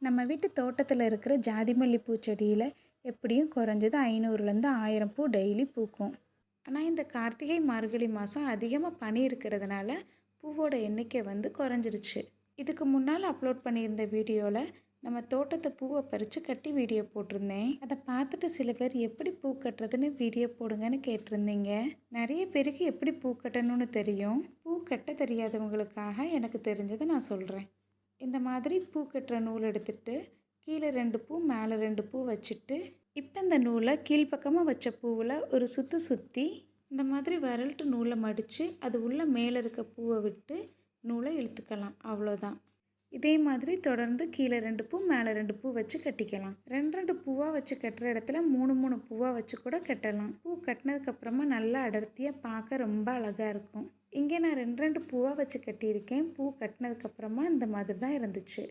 நம்ம வீட்டு தோட்டத்தில் இருக்கிற ஜாதி மல்லிப்பூ செடியில் எப்படியும் குறைஞ்சது 500லேருந்து 1000 பூ டெய்லி பூக்கும். ஆனால் இந்த கார்த்திகை மார்கழி மாதம் அதிகமாக பனி இருக்கிறதுனால பூவோட எண்ணிக்கை குறைஞ்சிருச்சு. இதுக்கு முன்னால் அப்லோட் பண்ணியிருந்த வீடியோவில் நம்ம தோட்டத்தை பூவை பறித்து கட்டி வீடியோ போட்டிருந்தேன். அதை பார்த்துட்டு சில பேர் எப்படி பூ கட்டுறதுன்னு வீடியோ போடுங்கன்னு கேட்டிருந்தீங்க. நிறைய பேருக்கு எப்படி பூ கட்டணும்னு தெரியும். பூ கட்ட தெரியாதவங்களுக்காக எனக்கு தெரிஞ்சதை நான் சொல்கிறேன். இந்த மாதிரி பூ கட்டுற நூல் எடுத்துகிட்டு கீழே 2 பூ மேலே 2 பூ வச்சுட்டு இப்போ இந்த நூலை கீழ்ப்பக்கமாக வச்ச பூவில் ஒரு சுற்றி இந்த மாதிரி விரல்ட்டு நூலை மடித்து அது உள்ள மேலே இருக்க பூவை விட்டு நூலை இழுத்துக்கலாம். அவ்வளோதான். இதே மாதிரி தொடர்ந்து கீழே 2 பூ மேலே 2 பூ வச்சு கட்டிக்கலாம். 2 பூவாக வச்சு கட்டுற இடத்துல 3 பூவாக வச்சு கூட கட்டலாம். பூ கட்டினதுக்கப்புறமா நல்லா அடர்த்தியாக பார்க்க ரொம்ப அழகாக இருக்கும். இங்கே நான் 2 பூவாக வச்சு கட்டியிருக்கேன். பூ கட்டினதுக்கப்புறமா இந்த மாதிரி தான் இருந்துச்சு.